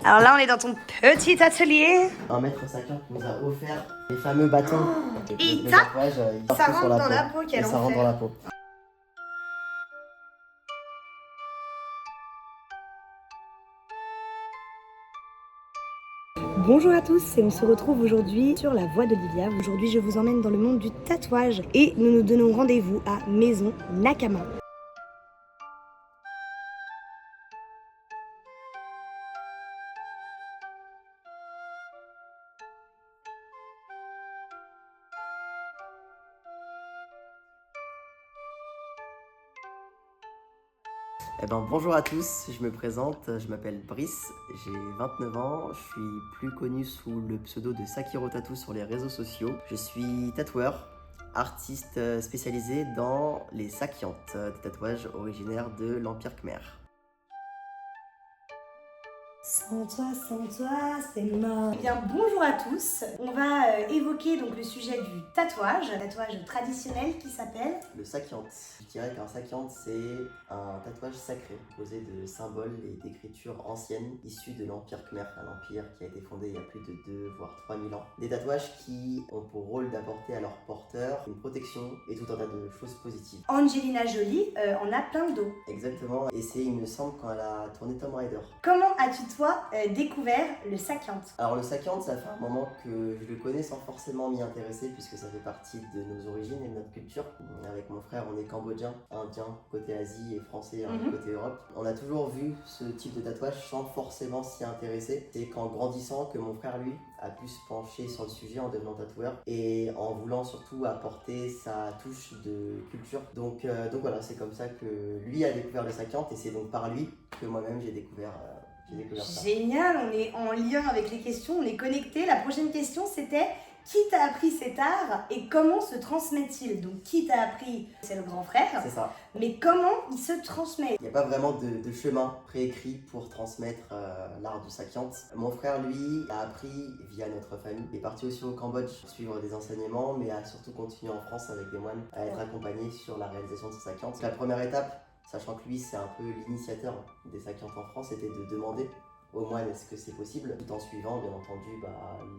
Alors là, on est dans ton petit atelier. Un maître Sakian nous a offert les fameux bâtons. Et Le ça, tatouage, il ça part rentre sur dans la peau, Et quel ça rentre enfer. dans la peau. Bonjour à tous et on se retrouve aujourd'hui sur la voie d'Olivia. Aujourd'hui, je vous emmène dans le monde du tatouage et nous nous donnons rendez-vous à Maison Nakama. Bonjour à tous, je me présente, je m'appelle Brice, j'ai 29 ans, je suis plus connu sous le pseudo de Sakiro Tattoo sur les réseaux sociaux. Je suis tatoueur, artiste spécialisé dans les sakiantes, des tatouages originaires de l'Empire Khmer. Sans toi, c'est mort. Eh bien, bonjour à tous. On va évoquer donc le sujet du tatouage traditionnel qui s'appelle Le sakiante. Je dirais qu'un sakiante, c'est un tatouage sacré, composé de symboles et d'écritures anciennes issues de l'Empire Khmer, un empire qui a été fondé il y a plus de 2 voire 3000 ans. Des tatouages qui ont pour rôle d'apporter à leurs porteurs une protection et tout un tas de choses positives. Angelina Jolie en a plein le dos. Exactement, et c'est, il me semble, quand elle a tourné Tomb Raider. Comment as-tu toi découvert le sakiante? Alors le sakiante, ça fait un moment que je le connais sans forcément m'y intéresser puisque ça fait partie de nos origines et de notre culture. Avec mon frère, on est cambodgien, indien côté Asie et français côté Europe. On a toujours vu ce type de tatouage sans forcément s'y intéresser. C'est qu'en grandissant que mon frère, lui, a pu se pencher sur le sujet en devenant tatoueur et en voulant surtout apporter sa touche de culture. Donc voilà, c'est comme ça que lui a découvert le sakiante et c'est donc par lui que moi-même j'ai découvert ça. Génial, on est en lien avec les questions, on est connectés. La prochaine question c'était qui t'a appris cet art et comment se transmet-il? Donc qui t'a appris, c'est le grand frère. C'est ça. Mais comment il se transmet? Il n'y a pas vraiment de chemin préécrit pour transmettre l'art du sakiante. Mon frère, lui, a appris via notre famille. Il est parti aussi au Cambodge pour suivre des enseignements, mais a surtout continué en France avec des moines à être accompagné sur la réalisation de ce sakiante. La première étape, sachant que lui, c'est un peu l'initiateur des sakiantes en France, c'était de demander aux moines est-ce que c'est possible, tout en suivant bien entendu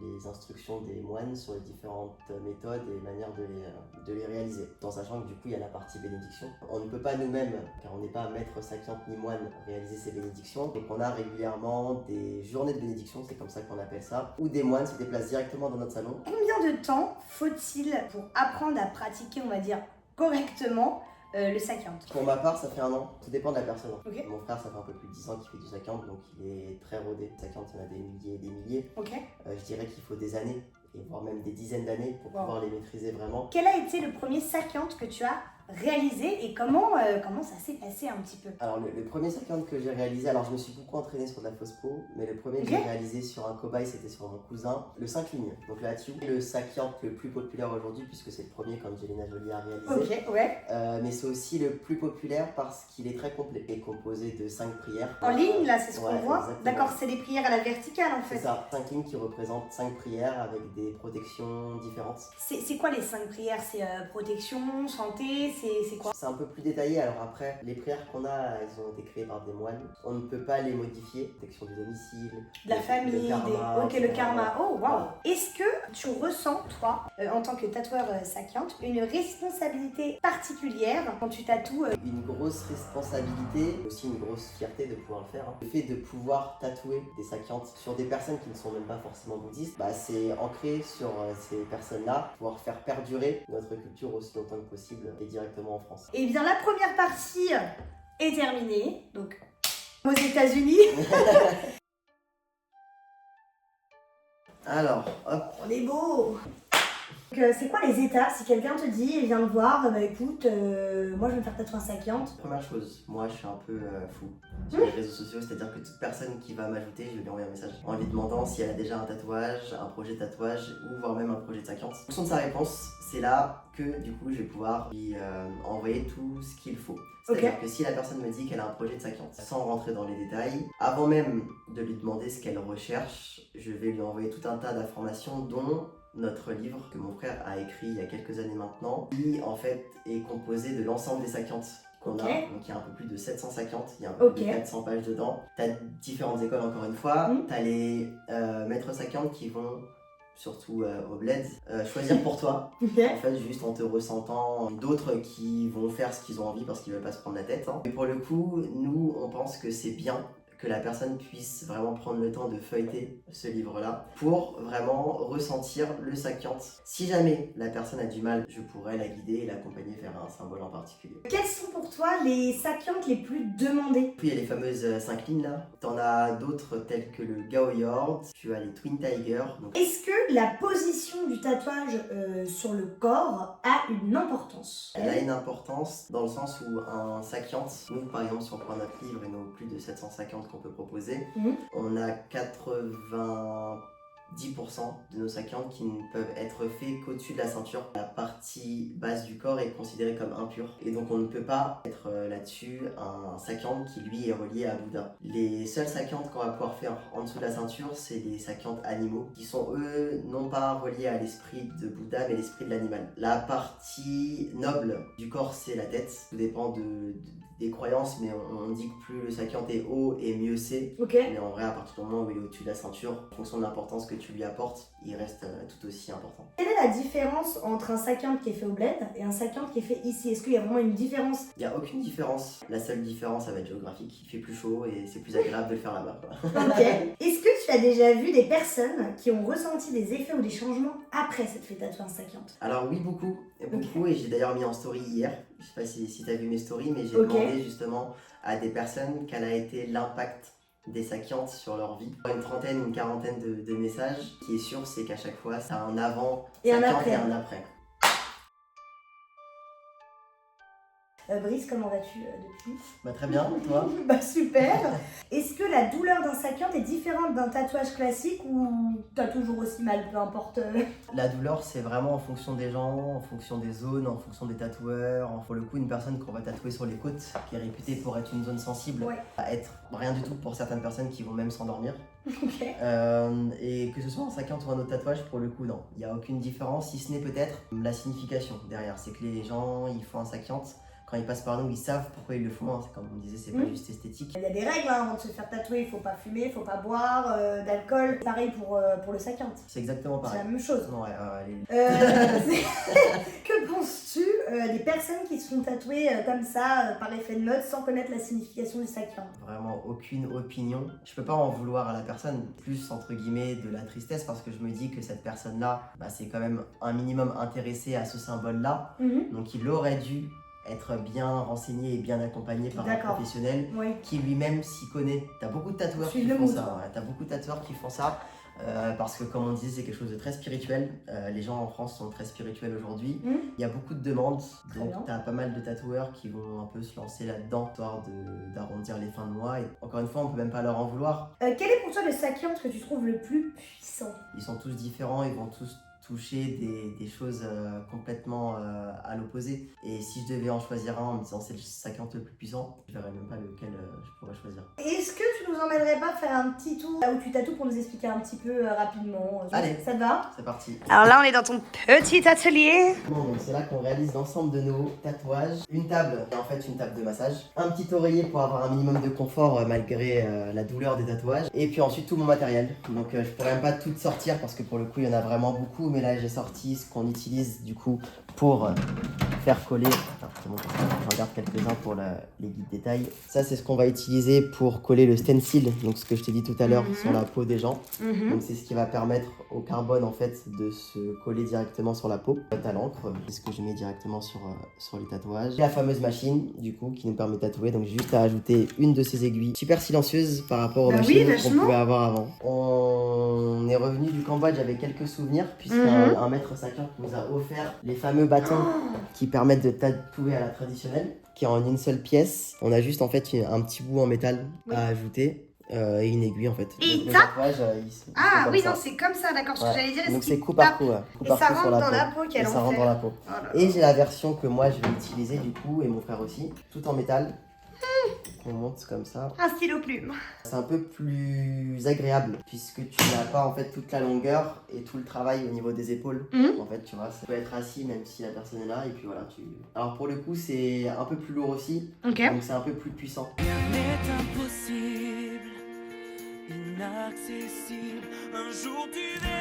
les instructions des moines sur les différentes méthodes et manières de les réaliser. Tout en sachant que du coup il y a la partie bénédiction. On ne peut pas nous-mêmes, car on n'est pas maître sakiante ni moine, réaliser ces bénédictions. Donc on a régulièrement des journées de bénédiction, c'est comme ça qu'on appelle ça, où des moines se déplacent directement dans notre salon. Combien de temps faut-il pour apprendre à pratiquer, on va dire, correctement le sakiante? Pour ma part, ça fait 1 an. Tout dépend de la personne. Okay. Mon frère, ça fait un peu plus de 10 ans qu'il fait du sakiante, donc il est très rodé. Le sakiante, il y en a des milliers et des milliers. Okay. Je dirais qu'il faut des années, et voire même des dizaines d'années pour pouvoir les maîtriser vraiment. Quel a été le premier sakiante que tu as réalisé et comment ça s'est passé un petit peu? Alors le premier sakiante que j'ai réalisé, alors je me suis beaucoup entraîné sur de la fausse peau, mais le premier que j'ai réalisé sur un cobaye, c'était sur mon cousin, le 5 lignes, donc le Hattiu, le sakiante le plus populaire aujourd'hui puisque c'est le premier qu'Angelina Jolie a réalisé. Ok, ouais. Mais c'est aussi le plus populaire parce qu'il est très complet, il est composé de 5 prières. En ligne là, c'est ce qu'on voit? Exactement. D'accord, c'est des prières à la verticale en fait. C'est ça, 5 lignes qui représentent 5 prières avec des protections différentes. C'est quoi les 5 prières? C'est protection, santé, c'est quoi? C'est un peu plus détaillé, alors après, les prières qu'on a, elles ont été créées par des moines. On ne peut pas les modifier. Protection du domicile, de la famille, le karma, ok, le karma. Oh, waouh! Est-ce que tu ressens, toi, en tant que tatoueur sakiante, une responsabilité particulière quand tu tatoues? Une grosse responsabilité, aussi une grosse fierté de pouvoir le faire. Le fait de pouvoir tatouer des sakiantes sur des personnes qui ne sont même pas forcément bouddhistes, c'est ancré sur ces personnes-là, pouvoir faire perdurer notre culture aussi longtemps que possible et directement en France. Eh bien, la première partie est terminée, donc aux États-Unis. Alors, hop. On est beau! Donc, c'est quoi les étapes si quelqu'un te dit et vient me voir, écoute, moi je vais me faire tatouer un sakiante? Première chose, moi je suis un peu fou sur les réseaux sociaux, c'est-à-dire que toute personne qui va m'ajouter, je vais lui envoyer un message en lui demandant si elle a déjà un tatouage, un projet de tatouage ou voire même un projet de sakiante. En fonction de sa réponse, c'est là que du coup je vais pouvoir lui envoyer tout ce qu'il faut. C'est-à-dire que si la personne me dit qu'elle a un projet de sakiante, sans rentrer dans les détails, avant même de lui demander ce qu'elle recherche, je vais lui envoyer tout un tas d'informations dont notre livre que mon frère a écrit il y a quelques années maintenant, qui en fait est composé de l'ensemble des sakiantes qu'on Ok. a. Donc il y a un peu plus de 750, il y a un peu plus de 400 pages dedans. Tu as différentes écoles encore une fois. Tu as les maîtres sakiantes qui vont, surtout au bled, choisir pour toi. Ok. En fait, juste en te ressentant. D'autres qui vont faire ce qu'ils ont envie parce qu'ils veulent pas se prendre la tête. Mais pour le coup, nous, on pense que c'est bien que la personne puisse vraiment prendre le temps de feuilleter ce livre-là pour vraiment ressentir le sakyant. Si jamais la personne a du mal, je pourrais la guider et l'accompagner vers un symbole en particulier. Quelles sont pour toi les sakyantes les plus demandées? Puis il y a les fameuses 5 lignes là. T'en as d'autres telles que le Gaoyord, tu as les Twin Tiger. Donc... Est-ce que la position du tatouage sur le corps a une importance? Elle a une importance dans le sens où un sakyant, nous par exemple si on prend notre livre et nos plus de 750 qu'on peut proposer, on a 90% de nos sakyantes qui ne peuvent être faits qu'au-dessus de la ceinture. La partie basse du corps est considérée comme impure et donc on ne peut pas être là-dessus un sakyant qui lui est relié à Bouddha. Les seuls sakyantes qu'on va pouvoir faire en dessous de la ceinture, c'est les sakyantes animaux qui sont eux non pas reliés à l'esprit de Bouddha mais l'esprit de l'animal. La partie noble du corps c'est la tête, tout dépend des croyances, mais on dit que plus le sakyant est haut et mieux c'est. Mais en vrai, à partir du moment où il est au-dessus de la ceinture, en fonction de l'importance que tu lui apportes, il reste tout aussi important. Quelle est la différence entre un sakyant qui est fait au bled et un sakyant qui est fait ici? Est-ce qu'il y a vraiment une différence? Il n'y a aucune différence. La seule différence, ça va être géographique. Il fait plus chaud et c'est plus agréable de le faire là-bas. Ok. Est-ce que tu as déjà vu des personnes qui ont ressenti des effets ou des changements après s'être fait tatouer un sakyant? Alors oui, beaucoup. Et j'ai d'ailleurs mis en story hier. Je sais pas si tu as vu mes stories, mais j'ai demandé justement à des personnes quel a été l'impact des sakyantes sur leur vie. Une trentaine, une quarantaine de messages. Ce qui est sûr, c'est qu'à chaque fois, ça a un avant et un sakyante après. Et un après. Brice, comment vas-tu depuis? Très bien, toi? Super. Est-ce que la douleur d'un sakyant est différente d'un tatouage classique ou t'as toujours aussi mal, peu importe? La douleur, c'est vraiment en fonction des gens, en fonction des zones, en fonction des tatoueurs. Pour le coup, une personne qu'on va tatouer sur les côtes, qui est réputée pour être une zone sensible, va être rien du tout pour certaines personnes qui vont même s'endormir. Et que ce soit un sakyant ou un autre tatouage, pour le coup, non. Il n'y a aucune différence, si ce n'est peut-être la signification derrière. C'est que les gens, ils font un sakyant. Quand ils passent par nous, ils savent pourquoi ils le font. Hein. Comme on disait, c'est pas juste esthétique. Il y a des règles avant de se faire tatouer. Il faut pas fumer, il faut pas boire d'alcool. Pareil pour le sakyant. C'est exactement pareil. C'est la même chose. Que penses-tu des personnes qui se font tatouer comme ça, par effet de mode, sans connaître la signification du sakyant? Vraiment aucune opinion. Je peux pas en vouloir à la personne. Plus entre guillemets de la tristesse parce que je me dis que cette personne-là, c'est quand même un minimum intéressée à ce symbole-là. Donc il aurait dû être bien renseigné et bien accompagné par un professionnel qui lui-même s'y connaît. T'as beaucoup de tatoueurs qui font ça. T'as beaucoup de tatoueurs qui font ça parce que comme on disait, c'est quelque chose de très spirituel. Les gens en France sont très spirituels aujourd'hui. Il y a beaucoup de demandes, donc t'as pas mal de tatoueurs qui vont un peu se lancer là-dedans, histoire d'arrondir les fins de mois. Et encore une fois, on peut même pas leur en vouloir. Quel est pour toi le sakyant que tu trouves le plus puissant? Ils sont tous différents, ils vont tous toucher des choses complètement à l'opposé. Et si je devais en choisir un en me disant c'est le sakyant le plus puissant, je verrais même pas lequel je pourrais choisir. Est-ce que tu nous emmènerais pas faire un petit tour là où tu tatoues pour nous expliquer un petit peu rapidement? Allez, ça te va? C'est parti. Alors là, on est dans ton petit atelier. Donc c'est là qu'on réalise l'ensemble de nos tatouages. Une table, et en fait une table de massage. Un petit oreiller pour avoir un minimum de confort malgré la douleur des tatouages. Et puis ensuite tout mon matériel. Donc je pourrais même pas tout sortir parce que pour le coup il y en a vraiment beaucoup. Mais là j'ai sorti ce qu'on utilise du coup pour faire coller. Je regarde quelques-uns pour les guides détails. Ça c'est ce qu'on va utiliser pour coller le stencil. Donc ce que je t'ai dit tout à l'heure sur la peau des gens. Donc c'est ce qui va permettre au carbone en fait de se coller directement sur la peau. À l'encre, c'est ce que je mets directement sur les tatouages. Et la fameuse machine du coup qui nous permet de tatouer. Donc juste à ajouter une de ces aiguilles super silencieuse par rapport aux machines qu'on pouvait avoir avant. On est revenu du Cambodge avec quelques souvenirs puisqu'un maître sakyant nous a offert les fameux bâtons qui permettent de tatouer à la traditionnelle, qui est en une seule pièce. On a juste en fait un petit bout en métal à ajouter. Et une aiguille en fait. Et le ça oui, non, c'est comme ça, d'accord. Ce que j'allais dire, donc c'est coup par coup. Et ça rentre dans la peau, et ça rentre dans la peau. Et j'ai la version que moi je vais utiliser du coup, et mon frère aussi, tout en métal. on monte comme ça. Un stylo plume. C'est un peu plus agréable puisque tu n'as pas en fait toute la longueur et tout le travail au niveau des épaules. En fait, tu vois, ça peut être assis même si la personne est là et puis voilà. Alors pour le coup, c'est un peu plus lourd aussi, Ok. donc c'est un peu plus puissant. Inaccessible, un jour tu verras.